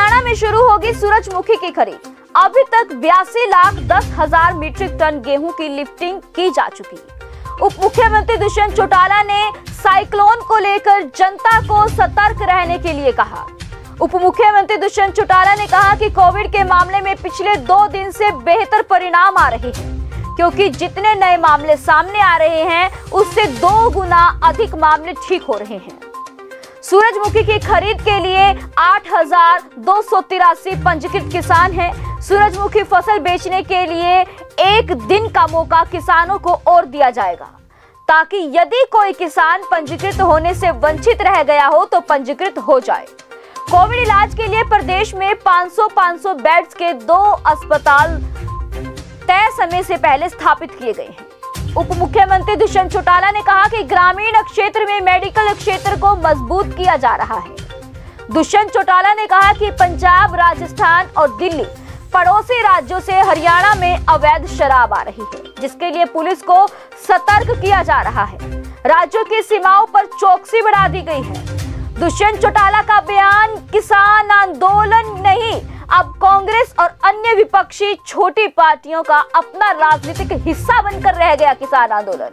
हरियाणा में शुरू होगी सूरजमुखी की खरीद। अभी तक 82,10,000 मीट्रिक टन गेहूं की लिफ्टिंग की जा चुकी है। उप मुख्यमंत्री दुष्यंत चौटाला ने साइक्लोन को लेकर जनता को सतर्क रहने के लिए कहा। उप मुख्यमंत्री दुष्यंत चौटाला ने कहा कि कोविड के मामले में पिछले 2 दिन से बेहतर परिणाम आ रहे हैं, क्योंकि जितने नए मामले सामने आ रहे हैं उससे 2 गुना अधिक मामले ठीक हो रहे हैं। सूरजमुखी की खरीद के लिए 8,283 पंजीकृत किसान हैं। सूरजमुखी फसल बेचने के लिए 1 दिन का मौका किसानों को और दिया जाएगा, ताकि यदि कोई किसान पंजीकृत होने से वंचित रह गया हो तो पंजीकृत हो जाए। कोविड इलाज के लिए प्रदेश में 500 बेड्स के 2 अस्पताल तय समय से पहले स्थापित किए गए हैं। उप मुख्यमंत्री दुष्यंत चौटाला ने कहा कि ग्रामीण क्षेत्र में मेडिकल क्षेत्र को मजबूत किया जा रहा है। दुष्यंत चौटाला ने कहा कि पंजाब, राजस्थान और दिल्ली पड़ोसी राज्यों से हरियाणा में अवैध शराब आ रही है, जिसके लिए पुलिस को सतर्क किया जा रहा है। राज्यों की सीमाओं पर चौकसी बढ़ा दी गई है। दुष्यंत चौटाला का बयान किसान आंदोलन नहीं, अब कांग्रेस और अन्य विपक्षी छोटी पार्टियों का अपना राजनीतिक हिस्सा बनकर रह गया किसान आंदोलन।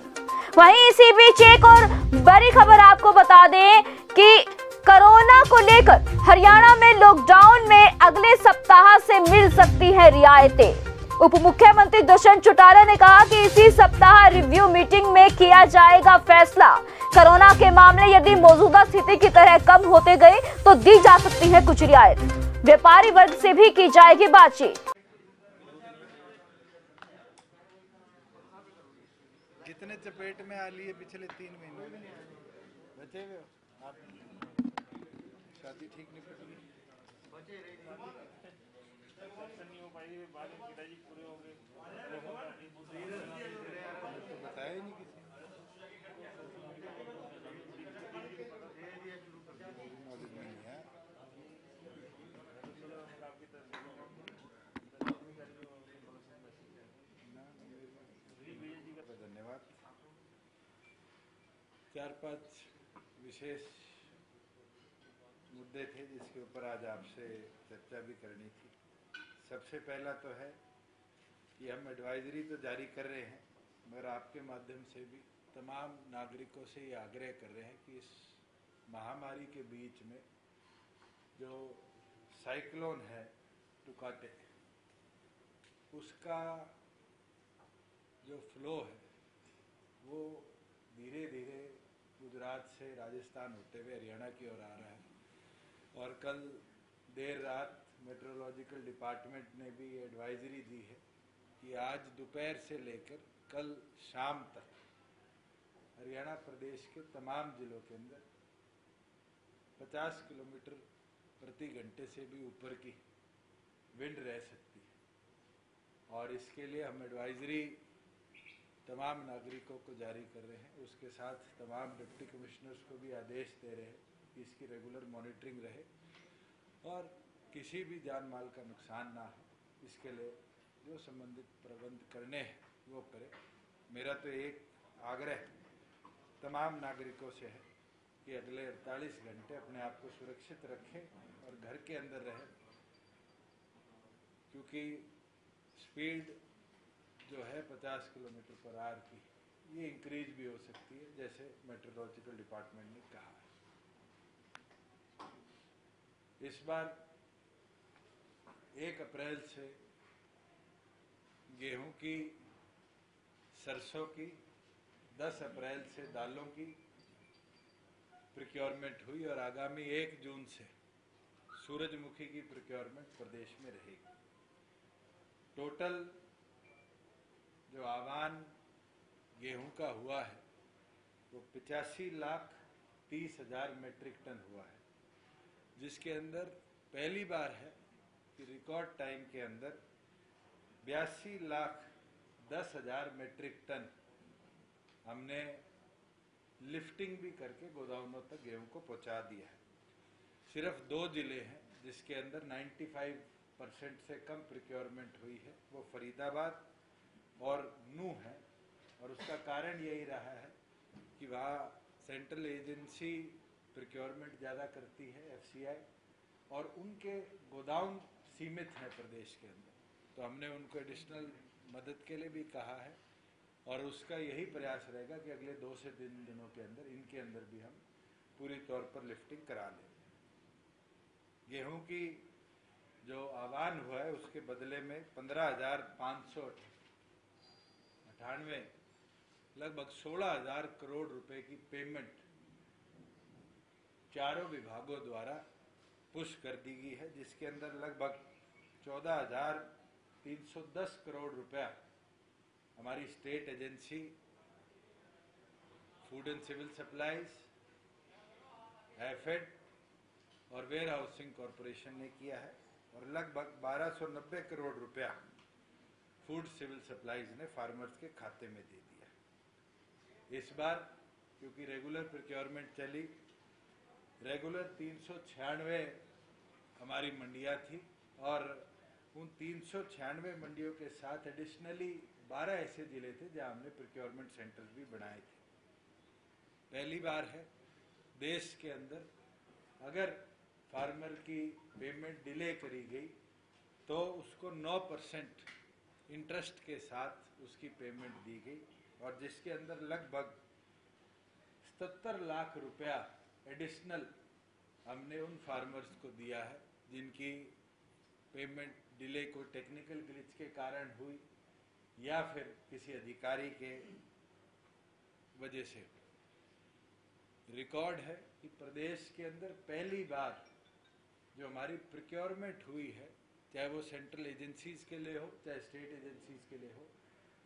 वहीं इसी बीच एक और बड़ी खबर आपको बता दें कि कोरोना को लेकर हरियाणा में लॉकडाउन में अगले सप्ताह से मिल सकती है रियायतें। उप मुख्यमंत्री दुष्यंत चौटाला ने कहा कि इसी सप्ताह रिव्यू मीटिंग में किया जाएगा फैसला। कोरोना के मामले यदि मौजूदा स्थिति की तरह कम होते गए तो दी जा सकती है कुछ रियायत। व्यापारी वर्ग से भी की जाएगी बातचीत। कितने चपेट में आ लिए पिछले 3 महीनों में बचे हुए आप? शादी ठीक नहीं पड़ी, बचे रहे नहीं हो पाई, पिताजी पूरे हो गए तो बताया ही नहीं किसी। धन्यवाद। 4-5 विशेष मुद्दे थे जिसके ऊपर आज आपसे चर्चा भी करनी थी। सबसे पहला तो है कि हम एडवाइजरी तो जारी कर रहे हैं, मगर आपके माध्यम से भी तमाम नागरिकों से ये आग्रह कर रहे हैं कि इस महामारी के बीच में जो साइक्लोन है टुकाटे, उसका जो फ्लो है वो धीरे धीरे गुजरात से राजस्थान होते हुए हरियाणा की ओर आ रहा है। और कल देर रात मेट्रोलॉजिकल डिपार्टमेंट ने भी एडवाइजरी दी है कि आज दोपहर से लेकर कल शाम तक हरियाणा प्रदेश के तमाम जिलों के अंदर 50 किलोमीटर प्रति घंटे से भी ऊपर की विंड रह सकती है। और इसके लिए हम एडवाइजरी तमाम नागरिकों को जारी कर रहे हैं। उसके साथ तमाम डिप्टी कमिश्नर्स को भी आदेश दे रहे हैं कि इसकी रेगुलर मॉनिटरिंग रहे और किसी भी जान माल का नुकसान ना हो, इसके लिए जो संबंधित प्रबंध करने हैं वो करें। मेरा तो एक आग्रह तमाम नागरिकों से है कि अगले 48 घंटे अपने आप को सुरक्षित रखें और घर के अंदर रहें, क्योंकि स्पीड जो है 50 किलोमीटर पर आवर की, ये इंक्रीज भी हो सकती है, जैसे मेट्रोलॉजिकल डिपार्टमेंट ने कहा है। इस बार 1 अप्रैल से गेहूं की, सरसों की, 10 अप्रैल से दालों की प्रोक्योरमेंट हुई और आगामी 1 जून से सूरजमुखी की प्रोक्योरमेंट प्रदेश में रहेगी। टोटल जो आह्वान गेहूं का हुआ है वो 85,30,000 मेट्रिक टन हुआ है, जिसके अंदर पहली बार है कि रिकॉर्ड टाइम के अंदर 82,10,000 मेट्रिक टन हमने लिफ्टिंग भी करके गोदामों तक गेहूं को पहुंचा दिया है। सिर्फ 2 जिले हैं जिसके अंदर 95% से कम प्रोक्योरमेंट हुई है, वो फरीदाबाद और नूह है। और उसका कारण यही रहा है कि वहाँ सेंट्रल एजेंसी प्रोक्योरमेंट ज़्यादा करती है, FCI, और उनके गोदाम सीमित हैं प्रदेश के अंदर, तो हमने उनको एडिशनल मदद के लिए भी कहा है और उसका यही प्रयास रहेगा कि अगले 2 से 3 दिनों के अंदर इनके अंदर भी हम पूरी तौर पर लिफ्टिंग करा लें। गेहूं की जो आह्वान हुआ है उसके बदले में 15,598 लगभग 16,000 करोड़ रुपए की पेमेंट चारों विभागों द्वारा पुश कर दी गई है, जिसके अंदर लगभग 14,310 करोड़ रुपया हमारी state agency food and civil supplies, एफेड और वेयर हाउसिंग कॉरपोरेशन ने किया है और लगभग 1290 करोड़ रुपया फूड सिविल सप्लाईज ने फार्मर्स के खाते में दे दिया। इस बार क्योंकि रेगुलर प्रोक्योरमेंट चली, रेगुलर 396 हमारी मंडियां थी और उन 396 मंडियों के साथ एडिशनली 12 ऐसे जिले थे जहां हमने प्रोक्योरमेंट सेंटर्स भी बनाए थे। पहली बार है देश के अंदर अगर फार्मर की पेमेंट डिले करी गई तो उसको 9% इंटरेस्ट के साथ उसकी पेमेंट दी गई और जिसके अंदर लगभग 77 लाख रुपया एडिशनल हमने उन फार्मर्स को दिया है जिनकी पेमेंट डिले को टेक्निकल ग्लिच के कारण हुई या फिर किसी अधिकारी के वजह से। रिकॉर्ड है कि प्रदेश के अंदर पहली बार जो हमारी प्रोक्योरमेंट हुई है, चाहे वो सेंट्रल एजेंसीज के लिए हो चाहे स्टेट एजेंसीज के लिए हो,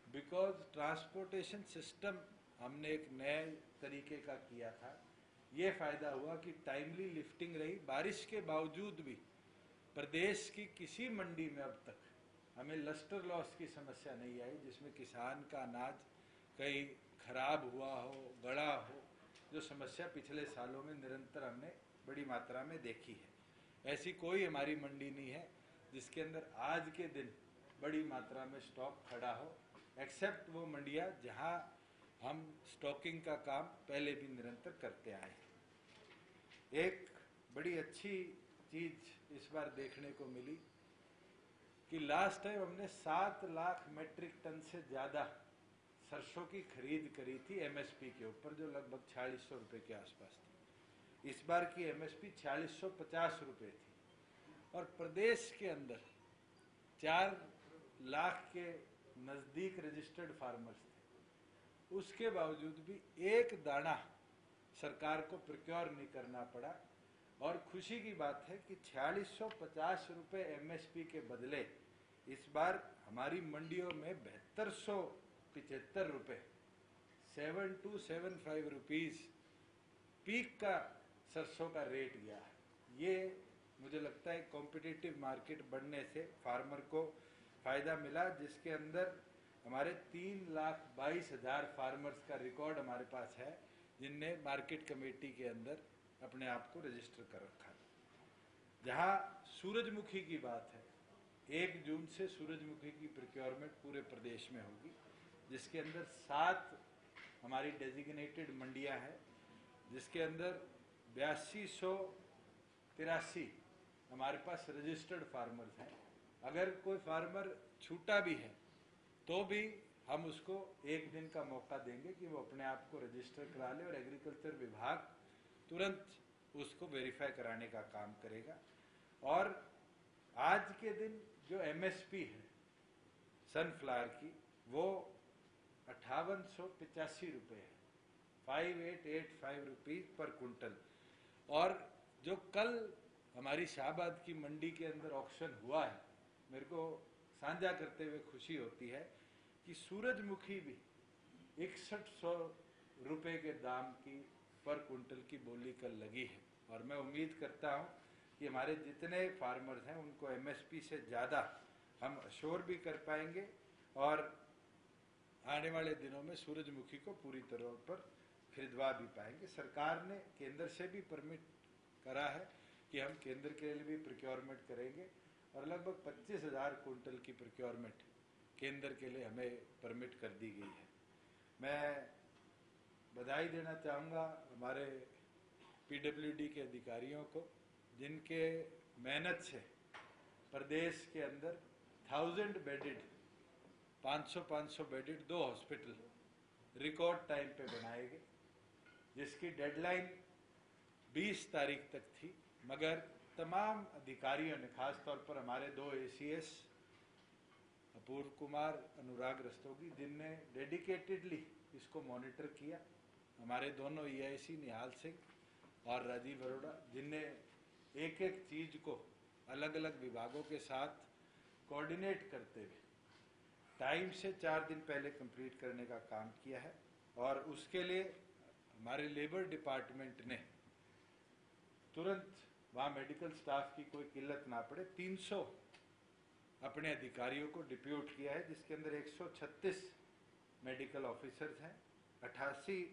बिकॉज ट्रांसपोर्टेशन सिस्टम हमने एक नए तरीके का किया था। ये फायदा हुआ कि टाइमली लिफ्टिंग रही, बारिश के बावजूद भी प्रदेश की किसी मंडी में अब तक हमें लस्टर लॉस की समस्या नहीं आई जिसमें किसान का अनाज कहीं खराब हुआ हो, गड़ा हो, जो समस्या पिछले सालों में निरंतर हमने बड़ी मात्रा में देखी है। ऐसी कोई हमारी मंडी नहीं है जिसके अंदर आज के दिन बड़ी मात्रा में स्टॉक खड़ा हो, एक्सेप्ट वो मंडियां जहां हम स्टॉकिंग का काम पहले भी निरंतर करते आए हैं। एक बड़ी अच्छी चीज इस बार देखने को मिली कि लास्ट टाइम हमने 7 लाख मेट्रिक टन से ज्यादा सरसों की खरीद करी थी एमएसपी के ऊपर, जो लगभग 4600 रुपए के आसपास थी। इस बार की एमएसपी 4650 रुपए थी और प्रदेश के अंदर 4 लाख के नजदीक रजिस्टर्ड फार्मर्स थे। उसके बावजूद भी एक दाना सरकार को प्रोक्योर नहीं करना पड़ा और खुशी की बात है कि 4650 रुपए एमएसपी के बदले इस बार हमारी मंडियों में 7275 रुपए 7275 रुपीज पीक का सरसों का रेट गया है। ये मुझे लगता है कॉम्पिटिटिव मार्केट बढ़ने से फार्मर को फायदा मिला, जिसके अंदर हमारे 3,22,000 फार्मर्स का रिकॉर्ड हमारे पास है जिनने मार्केट कमेटी के अंदर अपने आप को रजिस्टर कर रखा। जहां सूरजमुखी की बात है, 1 जून से सूरजमुखी की प्रोक्योरमेंट पूरे प्रदेश में होगी, जिसके अंदर 7 हमारी डेजिग्नेटेड मंडियां हैं, जिसके अंदर 8283 हमारे पास रजिस्टर्ड फार्मर्स हैं। अगर कोई फार्मर छूटा भी है तो भी हम उसको 1 दिन का मौका देंगे कि वो अपने आप को रजिस्टर करा ले और एग्रीकल्चर विभाग तुरंत उसको वेरीफाई कराने का काम करेगा। और आज के दिन जो एमएसपी है सनफ्लावर की वो 5885 रुपए है, 5885 रुपीज पर कुंटल। और जो कल हमारी शाहबाद की मंडी के अंदर ऑक्शन हुआ है, मेरे को साझा करते हुए खुशी होती है कि सूरजमुखी भी 6100 रुपए के दाम की पर कुंटल की बोली कल लगी है। और मैं उम्मीद करता हूं कि हमारे जितने फार्मर्स हैं उनको एमएसपी से ज्यादा हम अश्योर भी कर पाएंगे और आने वाले दिनों में सूरजमुखी को पूरी तरह पर खरीदवा भी पाएंगे। सरकार ने केंद्र से भी परमिट करा है कि हम केंद्र के लिए भी प्रोक्योरमेंट करेंगे और लगभग 25,000 कुंटल की प्रोक्योरमेंट केंद्र के लिए हमें परमिट कर दी गई है। मैं बधाई देना चाहूँगा हमारे पीडब्ल्यूडी के अधिकारियों को, जिनके मेहनत से प्रदेश के अंदर 1000 bedded 500 bedded 2 hospital record time पे बनाए गए, जिसकी डेडलाइन 20 तारीख तक थी। मगर तमाम अधिकारियों ने, खास तौर पर हमारे 2 ACS अपूर्व कुमार, अनुराग रस्तोगी, जिनने डेडिकेटेडली इसको मॉनिटर किया, हमारे दोनों EIC निहाल सिंह और राजीव अरोड़ा, जिनने एक एक चीज को अलग अलग विभागों के साथ कोऑर्डिनेट करते हुए टाइम से 4 दिन पहले कंप्लीट करने का काम किया है। और उसके लिए हमारे लेबर डिपार्टमेंट ने तुरंत वहाँ मेडिकल स्टाफ की कोई किल्लत ना पड़े 300 अपने अधिकारियों को डिप्यूट किया है, जिसके अंदर 136 मेडिकल ऑफिसर्स हैं, 88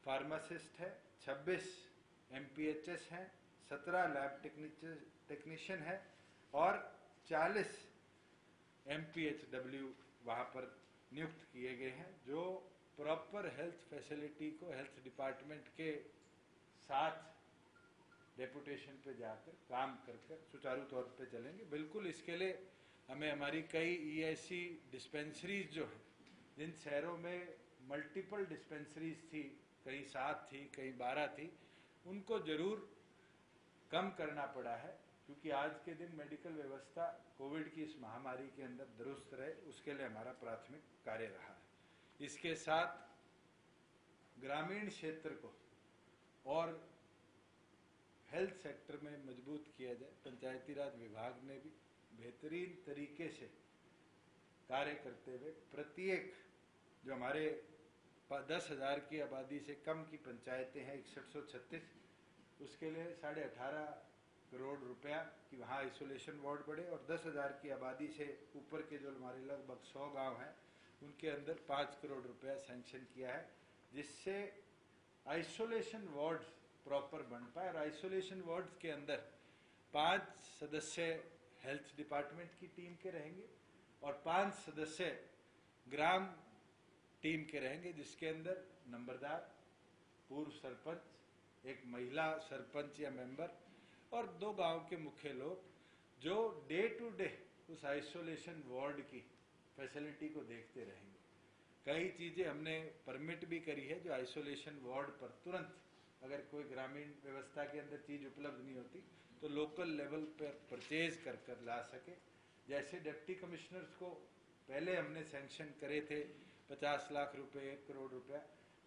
फार्मासिस्ट है, 26 MPHS हैं, 17 लैब टेक्नीशियन है और 40 MPHW वहाँ पर नियुक्त किए गए हैं, जो प्रॉपर हेल्थ फैसिलिटी को हेल्थ डिपार्टमेंट के साथ डेपुटेशन पे जाकर काम कर सुचारू तौर पे चलेंगे। बिल्कुल इसके लिए हमें हमारी कई EIC डिस्पेंसरीज जो हैं, जिन शहरों में मल्टीपल डिस्पेंसरीज थी, कहीं 7 थी, कहीं 12 थी, उनको जरूर कम करना पड़ा है, क्योंकि आज के दिन मेडिकल व्यवस्था कोविड की इस महामारी के अंदर दुरुस्त रहे, उसके लिए हमारा प्राथमिक कार्य रहा है। इसके साथ ग्रामीण क्षेत्र को और हेल्थ सेक्टर में मजबूत किया जाए। पंचायती राज विभाग ने भी बेहतरीन तरीके से कार्य करते हुए प्रत्येक जो हमारे 10,000 की आबादी से कम की पंचायतें हैं 6136, उसके लिए 18.5 करोड़ रुपया कि वहाँ आइसोलेशन वार्ड बढ़े, और 10,000 की आबादी से ऊपर के जो हमारे लगभग 100 गांव हैं उनके अंदर 5 करोड़ रुपया सैंक्शन किया है, जिससे आइसोलेशन वार्ड प्रॉपर बन पाए। और आइसोलेशन वार्ड के अंदर 5 सदस्य हेल्थ डिपार्टमेंट की टीम के रहेंगे और 5 सदस्य ग्राम टीम के रहेंगे, जिसके अंदर नंबरदार, पूर्व सरपंच, एक महिला सरपंच या मेंबर और 2 गांव के मुख्य लोग, जो डे टू डे उस आइसोलेशन वार्ड की फैसिलिटी को देखते रहेंगे। कई चीजें हमने परमिट भी करी है, जो आइसोलेशन वार्ड पर तुरंत अगर कोई ग्रामीण व्यवस्था के अंदर चीज उपलब्ध नहीं होती तो लोकल लेवल पर परचेज कर ला सके। जैसे डिप्टी कमिश्नर्स को पहले हमने सैंक्शन करे थे 50 लाख रुपए, 1 करोड़ रुपया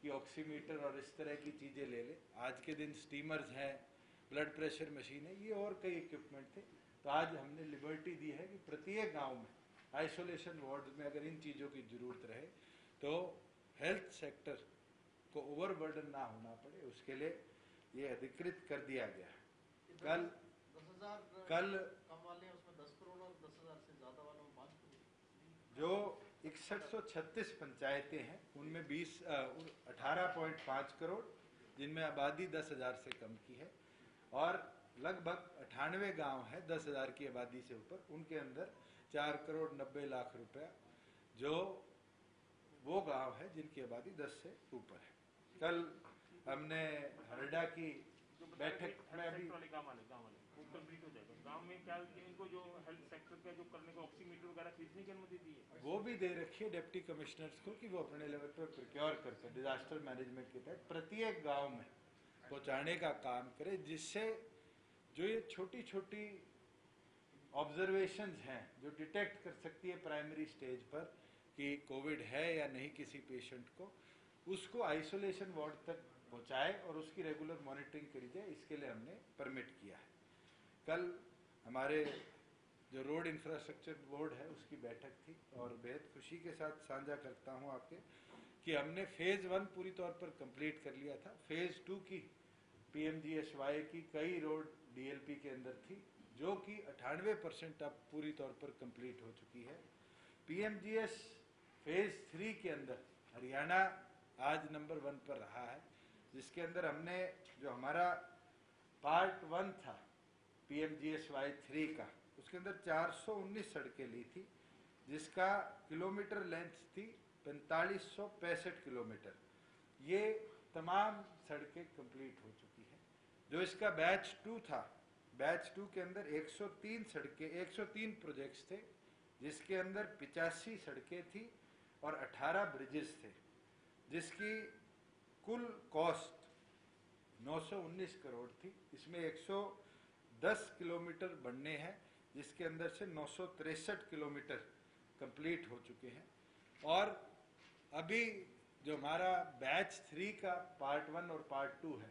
कि ऑक्सीमीटर और इस तरह की चीजें ले ले। आज के दिन स्टीमर्स हैं, ब्लड प्रेशर मशीन है, ये और कई इक्विपमेंट थे। तो आज हमने लिबर्टी दी है कि प्रत्येक गांव में आइसोलेशन वार्ड में अगर इन चीजों की जरूरत रहे तो हेल्थ सेक्टर को ओवरबर्डन ना होना पड़े, उसके लिए ये अधिकृत कर दिया गया है। कल 10,000 कम वाले हैं उसमें 10 करोड़ और 10,000 से ज्यादा वालों में 5 करोड़। जो 6136 पंचायतें हैं उनमें 18.5 करोड़, जिनमें आबादी 10,000 से कम की है, और लगभग 98 गांव है 10,000 की आबादी से ऊपर, उनके अंदर 4 करोड़ 90 लाख रुपया, जो वो गांव है जिनकी आबादी 10 से ऊपर है। कल हमने हरडा की बैठक में अभी वो कंप्लीट हो जाएगा। गांव में क्या इनको जो हेल्थ सेक्टर का जो करने को ऑक्सीमीटर वगैरह खरीदने की अनुमति दी है, वो भी दे रखी है डिप्टी कमिश्नर्स को कि वो अपने लेवल पर प्रोक्योर करके डिजास्टर मैनेजमेंट के तहत प्रत्येक गांव में पहुंचाने का काम करे, जिससे जो ये छोटी छोटी ऑब्जर्वेशंस हैं जो डिटेक्ट कर सकती है प्राइमरी स्टेज पर कि कोविड है या नहीं किसी पेशेंट को, उसको आइसोलेशन वार्ड तक पहुंचाए और उसकी रेगुलर मॉनिटरिंग करी जाए। इसके लिए हमने परमिट किया है। कल हमारे जो रोड इंफ्रास्ट्रक्चर बोर्ड है उसकी बैठक थी, और बेहद खुशी के साथ साझा करता हूं आपके कि हमने फेज 1 पूरी तौर पर कंप्लीट कर लिया था। फेज 2 की PMGSY की कई रोड DLP के अंदर थी, जो कि 98% अब पूरी तौर पर कंप्लीट हो चुकी है। PMGS फेज 3 के अंदर हरियाणा आज नंबर 1 पर रहा है, जिसके अंदर हमने जो हमारा पार्ट 1 था PMGSY 3 का, उसके अंदर 419 सड़कें ली थी, जिसका किलोमीटर लेंथ थी 4565 किलोमीटर। ये तमाम सड़कें कंप्लीट हो चुकी हैं। जो इसका बैच 2 था बैच 2 के अंदर 103 सड़कें, 103 प्रोजेक्ट्स थे, जिसके अंदर 85 सड़कें थी और 18 ब्रिजेस थे, जिसकी कुल कॉस्ट 919 करोड़ थी। इसमें 110 किलोमीटर बनने हैं, जिसके अंदर से 963 किलोमीटर कंप्लीट हो चुके हैं। और अभी जो हमारा बैच 3 का पार्ट 1 और पार्ट 2 है,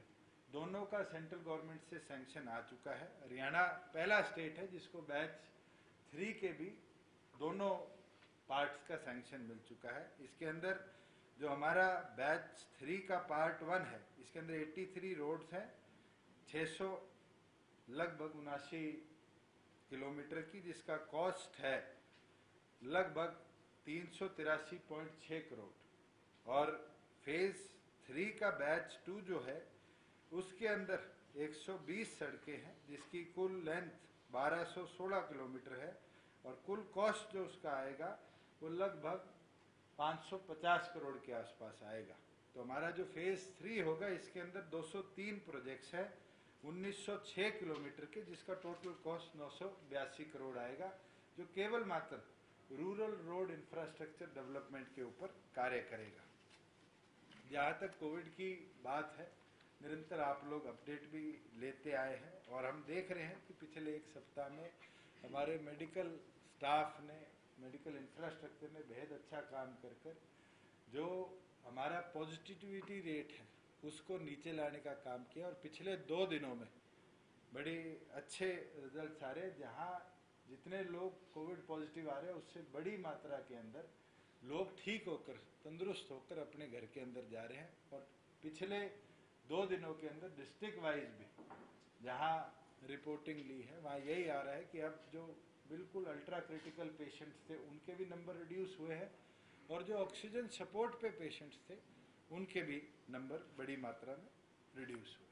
दोनों का सेंट्रल गवर्नमेंट से सैंक्शन आ चुका है। हरियाणा पहला स्टेट है जिसको बैच 3 के भी दोनों पार्ट्स का सैंक्शन मिल चुका है। इसके अंदर जो हमारा बैच 3 का पार्ट 1 है, इसके अंदर 83 रोड्स हैं, 600 लगभग 79 किलोमीटर की, जिसका कॉस्ट है लगभग 383.6 करोड़। और फेज 3 का बैच 2 जो है, उसके अंदर 120 सड़कें हैं, जिसकी कुल लेंथ 1216 किलोमीटर है और कुल कॉस्ट जो उसका आएगा वो लगभग 550 करोड़ के आसपास आएगा। तो हमारा जो फेज 3 होगा, इसके अंदर 203 प्रोजेक्ट्स हैं 1906 किलोमीटर के, जिसका टोटल कॉस्ट 982 करोड़ आएगा, जो केवल मात्र रूरल रोड इंफ्रास्ट्रक्चर डेवलपमेंट के ऊपर कार्य करेगा। जहाँ तक कोविड की बात है, निरंतर आप लोग अपडेट भी लेते आए हैं और हम देख रहे हैं कि पिछले एक सप्ताह में हमारे मेडिकल स्टाफ ने, मेडिकल इंफ्रास्ट्रक्चर ने बेहद अच्छा काम कर जो हमारा पॉजिटिविटी रेट है उसको नीचे लाने का काम किया। और पिछले 2 दिनों में बड़े अच्छे रिजल्ट आ रहे हैं। जहाँ जितने लोग कोविड पॉजिटिव आ रहे हैं, उससे बड़ी मात्रा के अंदर लोग ठीक होकर, तंदुरुस्त होकर अपने घर के अंदर जा रहे हैं। और पिछले 2 दिनों के अंदर डिस्ट्रिक्ट वाइज भी जहाँ रिपोर्टिंग ली है, वहाँ यही आ रहा है कि अब जो बिल्कुल अल्ट्रा क्रिटिकल पेशेंट्स थे, उनके भी नंबर रिड्यूस हुए हैं और जो ऑक्सीजन सपोर्ट पे पेशेंट्स थे, उनके भी नंबर बड़ी मात्रा में रिड्यूस हुए।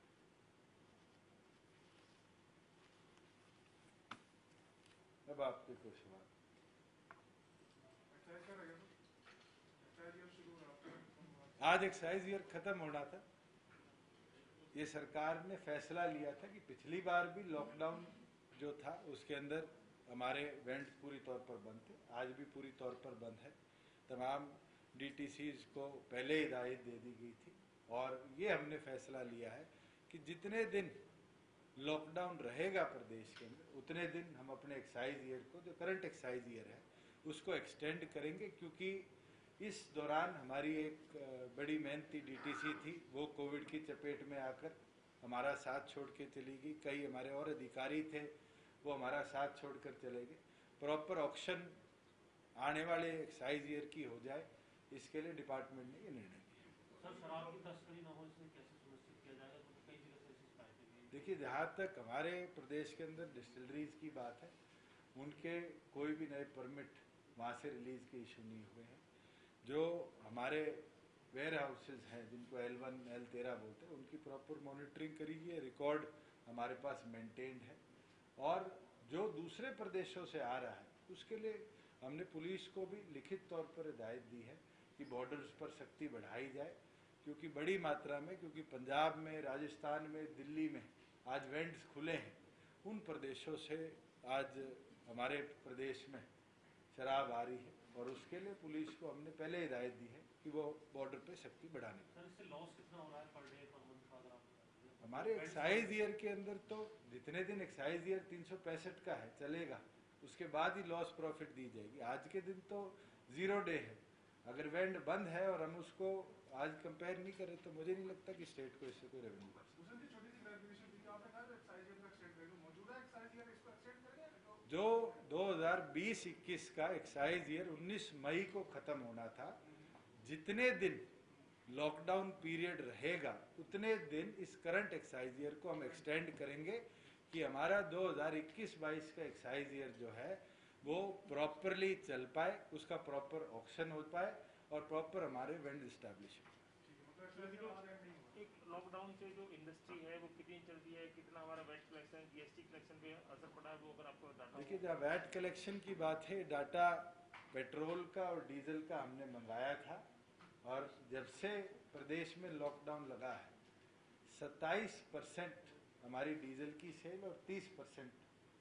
अब आपके कुछ सवाल। आज एक्साइज ईयर खत्म होना था। ये सरकार ने फैसला लिया था कि पिछली बार भी लॉकडाउन जो था उसके अंदर हमारे वेंट्स पूरी तौर पर बंद थे, आज भी पूरी तौर पर बंद है। तमाम डीटीसीज को पहले हिदायत दे दी गई थी और ये हमने फैसला लिया है कि जितने दिन लॉकडाउन रहेगा प्रदेश के अंदर, उतने दिन हम अपने एक्साइज ईयर को, जो करंट एक्साइज ईयर है, उसको एक्सटेंड करेंगे। क्योंकि इस दौरान हमारी एक बड़ी मेहनती डीटीसी थी, वो कोविड की चपेट में आकर हमारा साथ छोड़ के चली गई। कई हमारे और अधिकारी थे, वो हमारा साथ छोड़कर चले गए। प्रॉपर ऑक्शन आने वाले एक्साइज ईयर की हो जाए, इसके लिए डिपार्टमेंट ने ये निर्णय लिया। सर, शराब की तस्करी न हो, इसे कैसे सुनिश्चित किया जाएगा? क्योंकि कई जगह से ऐसी शिकायतें भी हैं। देखिए, जहाँ तक हमारे प्रदेश के अंदर डिस्टिलरीज की बात है, उनके कोई भी नए परमिट वहाँ से रिलीज के इशू नहीं हुए हैं। जो हमारे वेयर हाउसेज हैं, जिनको L1, L13 बोलते हैं, उनकी प्रॉपर मॉनिटरिंग करी है, रिकॉर्ड हमारे पास मेंटेन्ड है। और जो दूसरे प्रदेशों से आ रहा है, उसके लिए हमने पुलिस को भी लिखित तौर पर हिदायत दी है कि बॉर्डर्स पर सख्ती बढ़ाई जाए। क्योंकि बड़ी मात्रा में, क्योंकि पंजाब में, राजस्थान में, दिल्ली में आज वेंट्स खुले हैं, उन प्रदेशों से आज हमारे प्रदेश में शराब आ रही है और उसके लिए पुलिस को हमने पहले हिदायत दी है कि वो बॉर्डर पे सख्ती बढ़ाने की। सर, इससे लॉस कितना हो रहा है पर डे, पर मंथ का, अगर आप हमारे एक्साइज ईयर के अंदर तो जितने दिन एक्साइज ईयर 365 का है चलेगा, उसके बाद ही लॉस प्रॉफिट दी जाएगी। आज के दिन तो 0 डे है। अगर वेंड बंद है और हम उसको आज कंपेयर नहीं करें, तो मुझे नहीं लगता कि स्टेट को इससे कोई रेवेन्यू कर सकता। जो 2020-21 का एक्साइज ईयर 19 मई को खत्म होना था, जितने दिन लॉकडाउन पीरियड रहेगा, उतने दिन इस करंट एक्साइज ईयर को हम एक्सटेंड करेंगे कि हमारा 2021-22 का एक्साइज ईयर जो है वो प्रॉपरली चल पाए, उसका प्रॉपर ऑक्शन हो पाए और प्रॉपर हमारे वेंड एस्टैब्लिश हो। एक लॉकडाउन से जो इंडस्ट्री है वो कितनी चल रही है, कितना हमारा वैट कलेक्शन, जीएसटी कलेक्शन पे असर पड़ा है, वो अगर आपको डाटा। देखिए, जहाँ वैट कलेक्शन की बात है, डाटा पेट्रोल का और डीजल का हमने मंगाया था और जब से प्रदेश में लॉकडाउन लगा है, 27% हमारी डीजल की सेल और 30%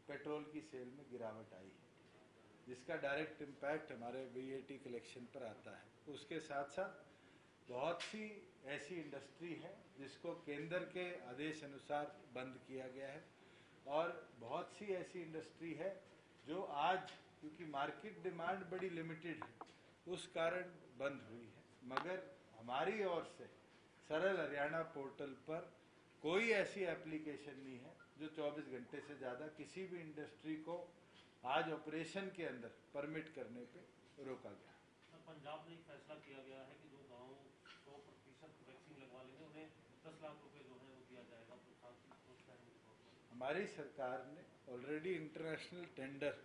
पेट्रोल की सेल में गिरावट आई है, जिसका डायरेक्ट इम्पैक्ट हमारे VAT कलेक्शन पर आता है। उसके साथ साथ बहुत सी ऐसी इंडस्ट्री है जिसको केंद्र के आदेश अनुसार बंद किया गया है, और बहुत सी ऐसी इंडस्ट्री है जो आज क्योंकि मार्केट डिमांड बड़ी लिमिटेड है उस कारण बंद हुई है। मगर हमारी ओर से सरल हरियाणा पोर्टल पर कोई ऐसी एप्लीकेशन नहीं है जो 24 घंटे से ज़्यादा किसी भी इंडस्ट्री को आज ऑपरेशन के अंदर परमिट करने पे रोका गया। पंजाब में एक फैसला किया गया है कि जो गाँव 100% वैक्सीन लगवा लेंगे उन्हें 10 लाख रुपए जो है वो दिया जाएगा। हमारी सरकार ने ऑलरेडी इंटरनेशनल टेंडर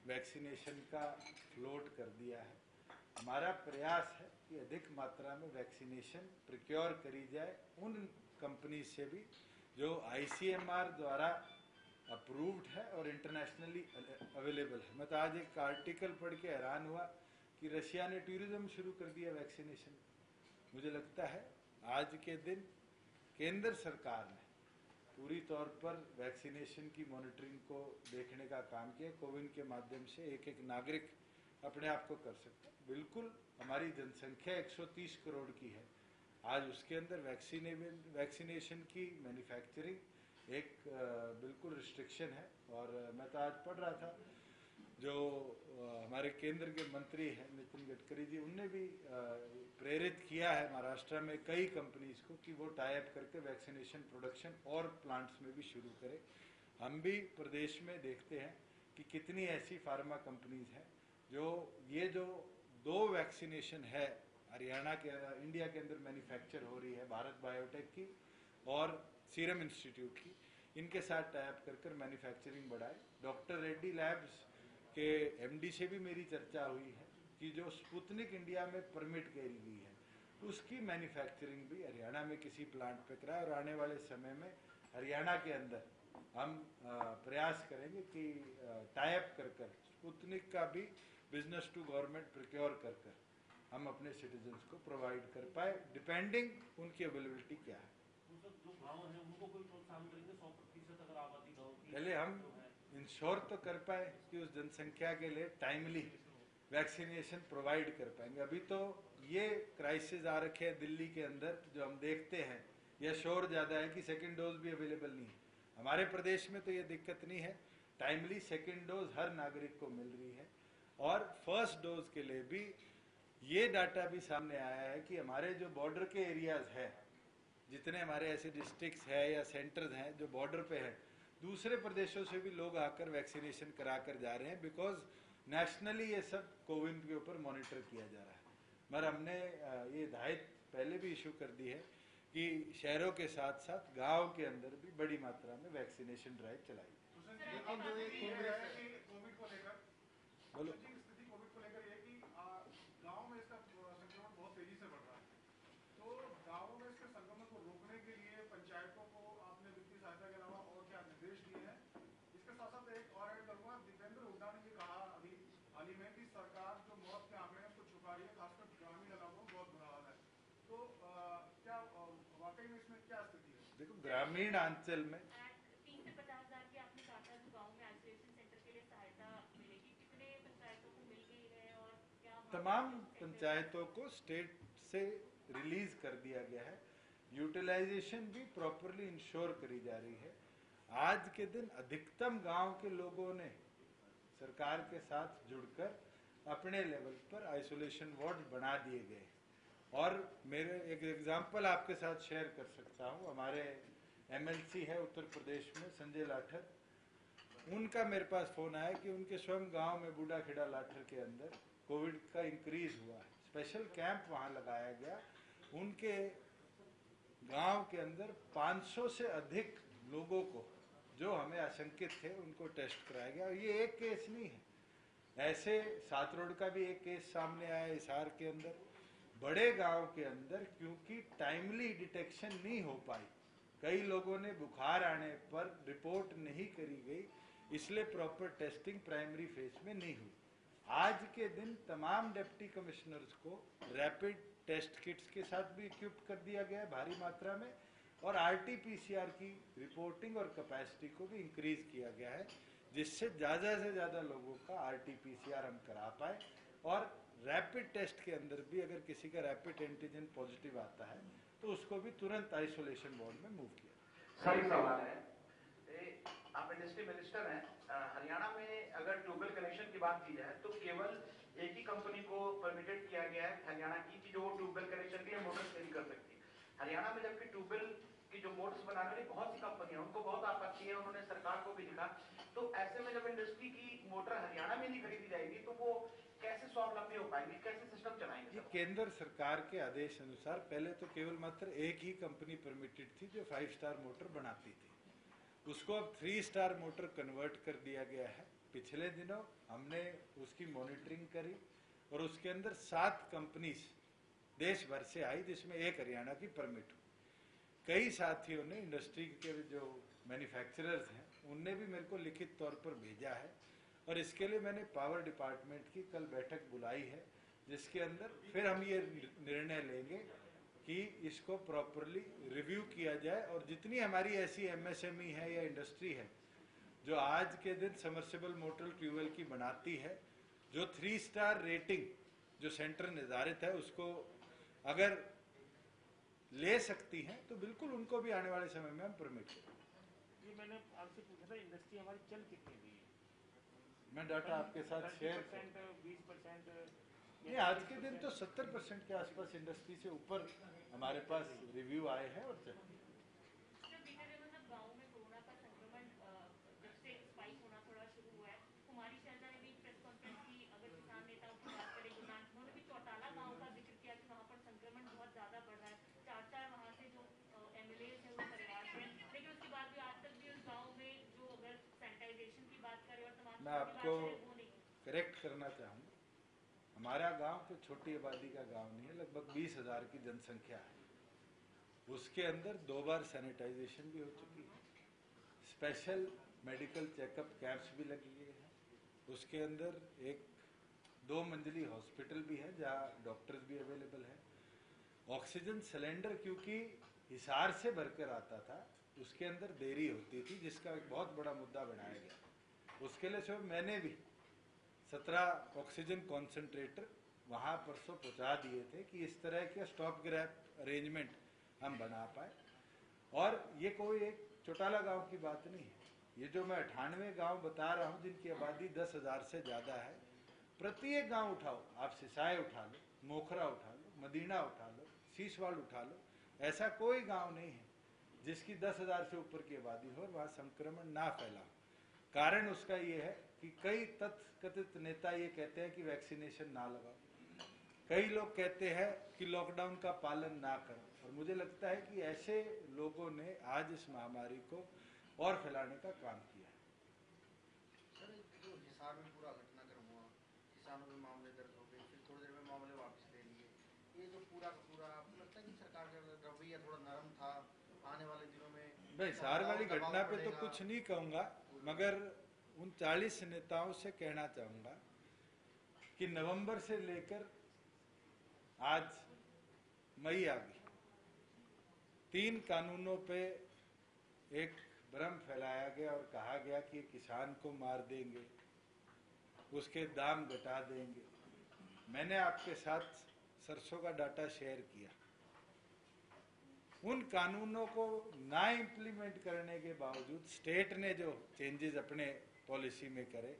वैक्सीनेशन का फ्लोट कर दिया है। हमारा प्रयास है कि अधिक मात्रा में वैक्सीनेशन प्रिक्योर करी जाए उन कंपनी से भी जो ICMR द्वारा अप्रूव्ड है और इंटरनेशनली अवेलेबल है। मैं तो आज एक आर्टिकल पढ़ के हैरान हुआ कि रशिया ने टूरिज्म शुरू कर दिया वैक्सीनेशन। मुझे लगता है आज के दिन केंद्र सरकार ने पूरी तौर पर वैक्सीनेशन की मॉनिटरिंग को देखने का काम किया। कोविन के माध्यम से एक एक नागरिक अपने आप को कर सकता है। बिल्कुल हमारी जनसंख्या 130 करोड़ की है, आज उसके अंदर वैक्सीनेशन की मैन्युफैक्चरिंग एक बिल्कुल रिस्ट्रिक्शन है। और मैं तो आज पढ़ रहा था जो हमारे केंद्र के मंत्री हैं नितिन गडकरी जी, उनने भी प्रेरित किया है महाराष्ट्र में कई कंपनीज को कि वो टाई अप करके वैक्सीनेशन प्रोडक्शन और प्लांट्स में भी शुरू करें। हम भी प्रदेश में देखते हैं कि कितनी ऐसी फार्मा कंपनीज हैं जो 2 वैक्सीनेशन है हरियाणा के इंडिया के अंदर मैन्युफैक्चर हो रही है, भारत बायोटेक की और सीरम इंस्टीट्यूट की, इनके साथ टाई अप कर मैन्युफैक्चरिंग बढ़ाए। डॉक्टर रेड्डी लैब्स के MD से भी मेरी चर्चा हुई है कि जो स्पुतनिक इंडिया में परमिट करी गई है उसकी मैन्युफैक्चरिंग भी हरियाणा में किसी प्लांट पे कराए। और आने वाले समय में हरियाणा के अंदर हम प्रयास करेंगे कि टाई अप कर स्पुतनिक का भी बिजनेस टू गवर्नमेंट प्रिक्योर कर हम अपने सिटीजन्स को प्रोवाइड कर पाए, डिपेंडिंग उनकी अवेलेबिलिटी क्या है। जो गाँव है उनको कोई प्रोत्साहन करेंगे 100% अगर आबादी गाँव की, पहले हम इंश्योर तो कर पाए कि उस जनसंख्या के लिए टाइमली वैक्सीनेशन प्रोवाइड कर पाएंगे। अभी तो ये क्राइसिस आ रखे हैं दिल्ली के अंदर जो हम देखते हैं, यह शोर ज़्यादा है कि सेकेंड डोज भी अवेलेबल नहीं है। हमारे प्रदेश में तो ये दिक्कत नहीं है, टाइमली सेकेंड डोज हर नागरिक को मिल रही है। और फर्स्ट डोज के लिए भी ये डाटा भी सामने आया है कि हमारे जो बॉर्डर के एरियाज है, जितने हमारे ऐसे डिस्ट्रिक्ट्स है या सेंटर्स हैं जो बॉर्डर पे है, दूसरे प्रदेशों से भी लोग आकर वैक्सीनेशन करा कर जा रहे हैं, बिकॉज नेशनली ये सब कोविन के ऊपर मॉनिटर किया जा रहा है। मगर हमने ये हिदायत पहले भी इशू कर दी है कि शहरों के साथ साथ गांव के अंदर भी बड़ी मात्रा में वैक्सीनेशन ड्राइव चलाई। लेकिन जो एक कोविड को लेकर बोलो स्थिति कोविड को लेकर ये कि गाँव में इसका संक्रमण बहुत तेजी से बढ़ रहा है, तो गाँवों में इसके संक्रमण को रोकने के लिए पंचायतों को आपने वित्तीय सहायता के अलावा और क्या निर्देश दिए हैं? इसके साथ साथ एक और ऐड करूँगा, दीपेंद्र हुड्डा ने ये कहा अभी हाल ही में कि सरकार जो मौत के आंकड़े हैं उसको छुपा रही है, खासकर ग्रामीण इलाकों में बहुत बुरा हाल है। तो क्या वाकई में इसमें क्या स्थिति है? देखो, ग्रामीण अंचल में 30 से 50,000 के आपने कहा था जो गाँव में आइसोलेशन सेंटर के लिए सहायता मिलेगी, कितने पंचायतों को मिल गई है और क्या? तमाम पंचायतों को स्टेट से रिलीज कर दिया गया है, यूटिलाइजेशन भी प्रॉपरली इंश्योर करी जा रही है। आज के दिन अधिकतम गांव के लोगों ने सरकार के साथ जुड़कर अपने लेवल पर आइसोलेशन वार्ड बना दिए गए। और मेरे एक एग्जांपल आपके साथ शेयर कर सकता हूं, हमारे MLC है उत्तर प्रदेश में संजय लाठर, उनका मेरे पास फोन आया कि उनके स्वयं गांव में बूढ़ा खेड़ा लाठर के अंदर कोविड का इंक्रीज हुआ है, स्पेशल कैंप वहां लगाया गया। उनके गांव के अंदर 500 से अधिक लोगों को जो हमें आशंकित थे उनको टेस्ट कराया गया। और ये एक केस नहीं है, ऐसे सातरोड का भी एक केस सामने आया हिसार के अंदर। बड़े गांव के अंदर क्योंकि टाइमली डिटेक्शन नहीं हो पाई, कई लोगों ने बुखार आने पर रिपोर्ट नहीं करी गई, इसलिए प्रॉपर टेस्टिंग प्राइमरी फेज में नहीं हुई। आज के दिन तमाम डिप्टी कमिश्नर्स को रैपिड टेस्ट किट्स के साथ भी इक्विप कर दिया गया है भारी मात्रा में, और RT-PCR की रिपोर्टिंग और कैपेसिटी को भी इंक्रीज किया गया है, जिससे ज़्यादा से ज़्यादा लोगों का RT-PCR हम करा पाए। और रैपिड टेस्ट के अंदर भी अगर किसी का रैपिड एंटीजन पॉजिटिव आता है तो उसको भी तुरंत आइसोलेशन वार्ड में मूव किया। सही सवाल है, आप इंडस्ट्री मिनिस्टर हैं, हरियाणा में अगर ट्यूबवेल कनेक्शन की बात की जाए तो केवल एक ही कंपनी को परमिटेड किया गया है हरियाणा की, कि जो ट्यूबवेल कनेक्शन के लिए मोटर्स नहीं कर सकती हरियाणा में, जबकि ट्यूबवेल की जो मोटर्स बनाने वाली बहुत सी कंपनियां, उनको बहुत आपत्ति है, उन्होंने सरकार को भी लिखा। तो ऐसे में जब इंडस्ट्री की मोटर हरियाणा में नहीं खरीदी जाएगी तो वो कैसे स्वावलंबी हो पाएंगे, कैसे सिस्टम चलाएंगे? केंद्र सरकार के आदेश अनुसार पहले तो केवल मात्र एक ही कंपनी परमिटेड थी जो 5 स्टार मोटर बनाती थी, उसको अब 3 स्टार मोटर कन्वर्ट कर दिया गया है। पिछले दिनों हमने उसकी मॉनिटरिंग करी और उसके अंदर 7 कंपनीज देश भर से आई, जिसमें एक हरियाणा की परमिट हुई। कई साथियों ने, इंडस्ट्री के जो मैन्युफैक्चरर्स हैं, उनने भी मेरे को लिखित तौर पर भेजा है और इसके लिए मैंने पावर डिपार्टमेंट की कल बैठक बुलाई है, जिसके अंदर फिर हम ये निर्णय लेंगे कि इसको प्रॉपरली रिव्यू किया जाए और जितनी हमारी ऐसी MSME है या इंडस्ट्री है जो आज के दिन सबमर्सिबल मोटर ट्यूबवेल की बनाती है, जो 3 स्टार रेटिंग जो सेंटर निर्धारित है उसको अगर ले सकती हैं तो बिल्कुल उनको भी आने वाले समय में हम परमिट करेंगे। ये मैंने आपसे पूछा था, इंडस्ट्री हमारी चल कितनी रही है? मैं डाटा आपके साथ शेयर 20%, नहीं, आज के दिन तो 70% के आसपास इंडस्ट्री से ऊपर हमारे पास रिव्यू आए हैं और चल गाँव में कोरोना का संक्रमण जब से स्पाइक होना थोड़ा शुरू हुआ है, कुमारी शैलजा ने भी प्रेस कॉन्फ्रेंस की, अगर किसान नेताओं की बात करें, उन्होंने भी चौटाला गाँव का जिक्र किया कि वहाँ पर संक्रमण बहुत ज्यादा बढ़ रहा है, 4 वहाँ से जो MLAs है वो परिवार से, लेकिन उसके बाद भी आज तक भी उस गाँव में जो अगर सैनिटाइजेशन की बात करें और तमाम, मैं आपको करेक्ट करना चाहूँगा, हमारा गांव तो छोटी आबादी का गांव नहीं है, लगभग 20,000 की जनसंख्या है। उसके अंदर 2 बार सैनिटाइजेशन भी हो चुकी है, स्पेशल मेडिकल चेकअप कैंप्स भी लगे हुए हैं, उसके अंदर एक 2 मंजिली हॉस्पिटल भी है जहां डॉक्टर्स भी अवेलेबल है। ऑक्सीजन सिलेंडर क्योंकि हिसार से भरकर आता था, उसके अंदर देरी होती थी, जिसका एक बहुत बड़ा मुद्दा बनाया गया। उसके लिए सिर्फ मैंने भी 17 ऑक्सीजन कॉन्सेंट्रेटर वहाँ परसों पहुँचा दिए थे कि इस तरह के स्टॉप ग्रैप अरेंजमेंट हम बना पाए। और ये कोई एक चौटाला गांव की बात नहीं है, ये जो मैं 98 गांव बता रहा हूँ जिनकी आबादी 10,000 से ज़्यादा है, प्रत्येक गांव उठाओ, आप सिसाई उठा लो, मोखरा उठा लो, मदीना उठा लो, सीसवाड़ उठा लो, ऐसा कोई गांव नहीं है जिसकी 10,000 से ऊपर की आबादी हो और वहाँ संक्रमण ना फैला। कारण उसका ये है कि कई तथाकथित नेता ये कहते हैं कि वैक्सीनेशन ना लगाओ, कई लोग कहते हैं कि लॉकडाउन का पालन ना करो, और मुझे लगता है कि ऐसे लोगों ने आज इस महामारी को और फैलाने का काम किया है। सर, जो हिसार में पूरा घटनाक्रम हुआ, किसानों में मामले दर्ज हो गए, फिर थोड़ी देर में मामले वापस ले लिए, ये जो पूरा का पूरा, आपको लगता है कि सरकार का रवैया थोड़ा नरम था? आने वाले दिनों में मैं हिसार वाली घटना पे तो कुछ नहीं कहूँगा, मगर उन 40 नेताओं से कहना चाहूँगा कि नवंबर से लेकर आज मई आ गई, 3 कानूनों पे एक भ्रम फैलाया गया और कहा गया कि किसान को मार देंगे, उसके दाम घटा देंगे। मैंने आपके साथ सरसों का डाटा शेयर किया, उन कानूनों को ना इम्प्लीमेंट करने के बावजूद स्टेट ने जो चेंजेस अपने पॉलिसी में करे,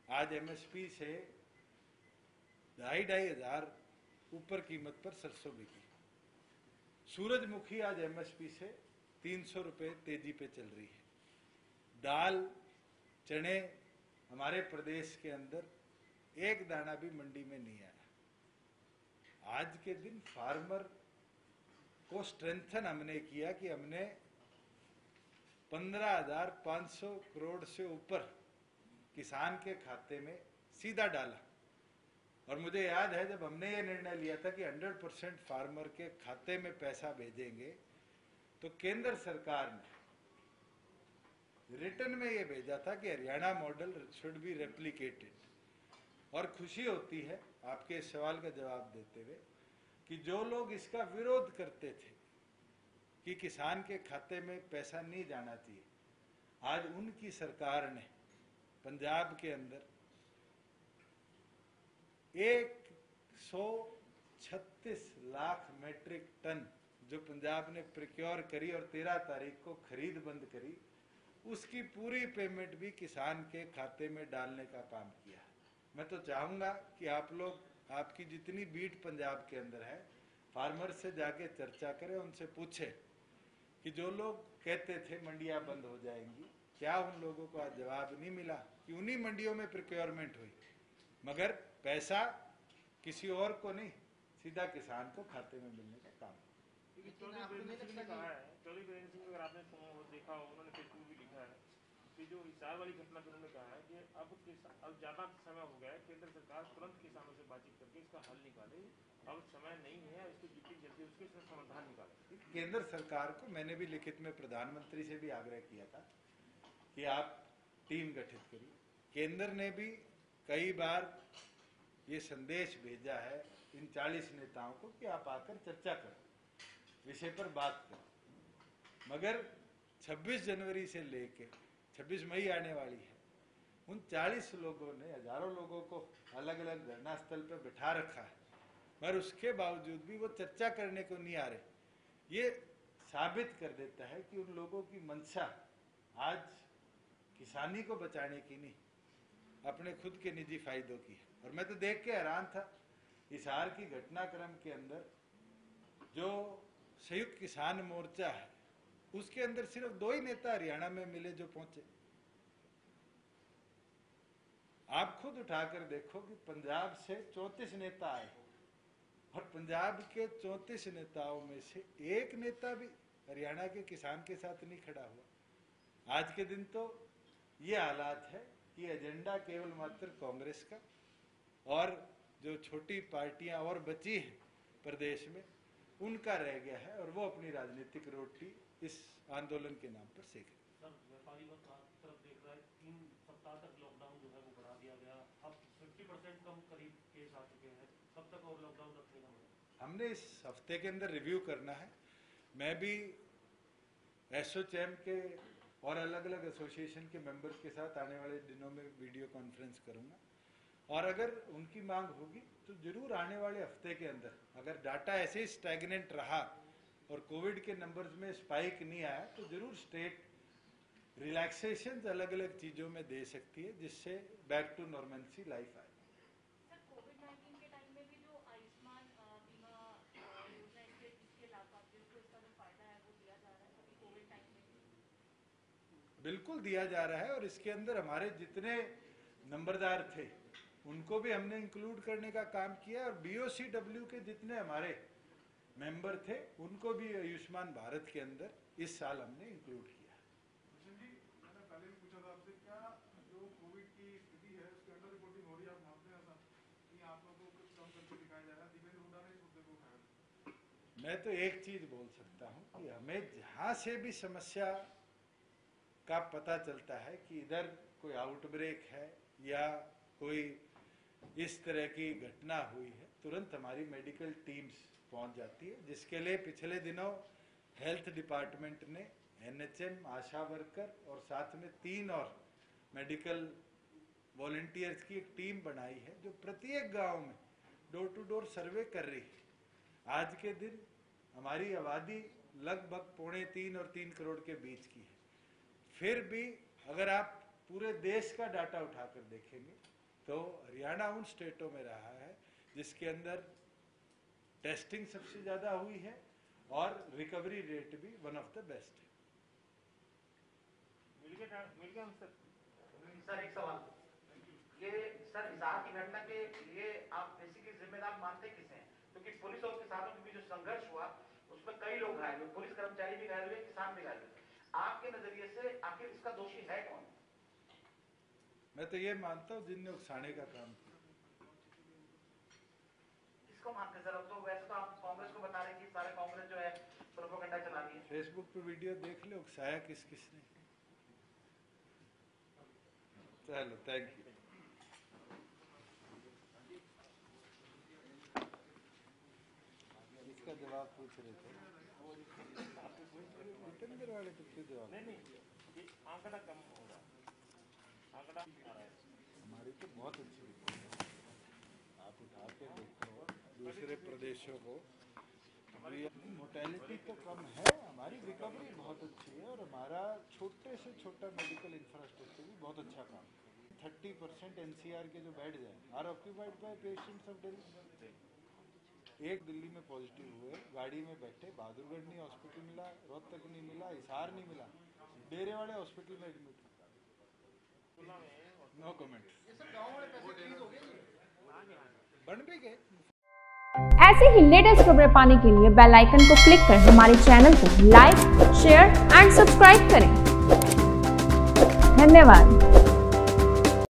आज MSP से 2,500 हज़ार ऊपर कीमत पर सरसों बिकी। सूरजमुखी आज MSP से 300 रुपये तेजी पे चल रही है। दाल, चने हमारे प्रदेश के अंदर एक दाना भी मंडी में नहीं आया। आज के दिन फार्मर को स्ट्रेंथन हमने किया कि हमने 15,500 करोड़ से ऊपर किसान के खाते में सीधा डाला। और मुझे याद है जब हमने ये निर्णय लिया था कि 100% फार्मर के खाते में पैसा भेजेंगे, तो केंद्र सरकार ने रिटर्न में ये भेजा था कि Haryana model should be replicated. और खुशी होती है आपके इस सवाल का जवाब देते हुए कि जो लोग इसका विरोध करते थे कि किसान के खाते में पैसा नहीं जाना चाहिए। आज उनकी सरकार ने पंजाब के अंदर 136 लाख मैट्रिक टन जो पंजाब ने प्रिक्योर करी और 13 तारीख को खरीद बंद करी, उसकी पूरी पेमेंट भी किसान के खाते में डालने का काम किया। मैं तो चाहूंगा कि आप लोग, आपकी जितनी बीट पंजाब के अंदर है, फार्मर से जाके चर्चा करें, उनसे पूछे कि जो लोग कहते थे मंडियां बंद हो जाएंगी, क्या उन लोगों को आज जवाब नहीं मिला कि उन्हीं मंडियों में प्रिक्योरमेंट हुई, मगर पैसा किसी और को नहीं, सीधा किसान को खाते में मिलने का काम। चौधरी वीरेंद्र सिंह ने कहा है, चौधरी वीरेंद्र सिंह अगर आपने देखा हो, उन्होंने फेसबुक भी लिखा है कि जो हिसार वाली घटना पर उन्होंने कहा है कि अब ज्यादा समय हो गया है, केंद्र सरकार तुरंत किसानों से बातचीत करके इसका हल निकाले, अब समय नहीं है, इसको जितनी जल्दी उसके समाधान निकाले। केंद्र सरकार को मैंने भी लिखित में प्रधानमंत्री से भी आग्रह किया था कि आप टीम गठित करिए। केंद्र ने भी कई बार ये संदेश भेजा है इन 40 नेताओं को कि आप आकर चर्चा करो, विषय पर बात करो, मगर 26 जनवरी से लेके 26 मई आने वाली है, उन 40 लोगों ने हजारों लोगों को अलग अलग धरना स्थल पर बिठा रखा है, पर उसके बावजूद भी वो चर्चा करने को नहीं आ रहे। ये साबित कर देता है कि उन लोगों की मंशा आज किसानी को बचाने की नहीं, अपने खुद के निजी फायदों की है। और मैं तो देख के हैरान था, हिसार की घटनाक्रम के अंदर जो संयुक्त किसान मोर्चा है, उसके अंदर सिर्फ 2 ही नेता हरियाणा में मिले जो पहुंचे। आप खुद उठाकर देखो कि पंजाब से 34 नेता आए और पंजाब के 34 नेताओं में से एक नेता भी हरियाणा के किसान के साथ नहीं खड़ा हुआ। आज के दिन तो ये हालात है कि एजेंडा केवल मात्र कांग्रेस का और जो छोटी पार्टियां और बची हैं प्रदेश में, उनका रह गया है और वो अपनी राजनीतिक रोटी इस आंदोलन के नाम पर सेक रहे। सर, व्यापारी वर्ग आपकी तरफ देख रहा है, 3 सप्ताह तक लॉकडाउन जो है वो बढ़ा दिया गया, अब 50% कम करीब केस आ चुके हैं, कब तक और लॉकडाउन रखेगा? हमने इस हफ्ते के अंदर रिव्यू करना है। मैं भी एसोचैम के और अलग अलग एसोसिएशन के मेंबर्स के साथ आने वाले दिनों में वीडियो कॉन्फ्रेंस करूंगा, और अगर उनकी मांग होगी तो जरूर आने वाले हफ्ते के अंदर, अगर डाटा ऐसे ही स्टैग्नेंट रहा और कोविड के नंबर्स में स्पाइक नहीं आया, तो जरूर स्टेट रिलैक्सेशन अलग अलग चीजों में दे सकती है, जिससे बैक टू नॉर्मलसी लाइफ आए। सर, कोविड-19 के टाइम में भी जो आयुष्मान बीमा योजना इसके लाभार्थियों को इसका जो फायदा है वो दिया जा रहा है अभी कोविड टाइम में? बिल्कुल दिया जा रहा है, और इसके अंदर हमारे जितने नंबरदार थे उनको भी हमने इंक्लूड करने का काम किया, और BOCW के जितने हमारे मेंबर थे उनको भी आयुष्मान भारत के अंदर इस साल हमने इंक्लूड किया। भूषण जी, मैंने पहले भी पूछा था आपसे, क्या जो कोविड की स्थिति है उसके अंडर रिपोर्टिंग हो रही है, आप मानते हैं ऐसा कि आप लोगों को कुछ कम करके दिखाया जा रहा है? दीपेंद्र हुड्डा ने इस मुद्दे को उठाया। मैं तो एक चीज बोल सकता हूं कि हमें जहां से भी समस्या का पता चलता है कि इधर कोई आउटब्रेक है या कोई इस तरह की घटना हुई है, तुरंत हमारी मेडिकल टीम्स पहुंच जाती है, जिसके लिए पिछले दिनों हेल्थ डिपार्टमेंट ने NHM, आशा वर्कर और साथ में 3 और मेडिकल वॉलंटियर्स की एक टीम बनाई है, जो प्रत्येक गांव में डोर टू डोर सर्वे कर रही है। आज के दिन हमारी आबादी लगभग 2.25 और 3 करोड़ के बीच की है। फिर भी अगर आप पूरे देश का डाटा उठाकर देखेंगे तो हरियाणा उन स्टेटों में रहा है जिसके अंदर टेस्टिंग सबसे ज्यादा हुई है और रिकवरी रेट भी वन ऑफ द बेस्ट है। मिल गया आंसर। सर, एक सवाल, ये सर हिसार की घटना के लिए आप बेसिकली जिम्मेदार मानते किसे हैं? क्योंकि पुलिस और किसानों के बीच जो संघर्ष हुआ उसमें कई लोग घायल हुए, पुलिस कर्मचारी भी घायल हुए, किसान भी घायल हुए। आपके नजरिए से आखिर इसका दोषी है कौन? मैं तो ये मानता हूँ जिनने उकसाने का काम किया। किसको मानते सर? अब तो वैसे तो आप कांग्रेस को बता रहे हैं कि सारे कांग्रेस जो है प्रोपेगेंडा चला रही है। फेसबुक पे वीडियो देख ले, उकसाया किस किसने। चलो, थैंक यू। इसका जवाब पूछ रहे थे। टेंडर वाले तो क्यों जवाब? नहीं, ये आंकड़ा कम होगा, आंकड़ा आ रहा है। हमारी तो बहुत अच्छी रिपोर्ट है, आप उठा के देखो दूसरे प्रदेशों को। मोर्टेलिटी तो कम है, हमारी रिकवरी बहुत अच्छी है और हमारा छोटे से छोटा मेडिकल इंफ्रास्ट्रक्चर भी बहुत अच्छा काम है। 30% NCR के जो बेड हैं are occupied by patients of Delhi. एक दिल्ली में पॉजिटिव हुए, गाड़ी में बैठे, बहादुरगढ़ नहीं हॉस्पिटल मिला, रोहतक नहीं मिला, हिसार नहीं मिला, डेरे वाले हॉस्पिटल में एडमिट। No comment. बन भी गए। ऐसे ही लेटेस्ट खबरें पाने के लिए बेल आइकन को क्लिक कर हमारे चैनल को लाइक, शेयर एंड सब्सक्राइब करें। धन्यवाद।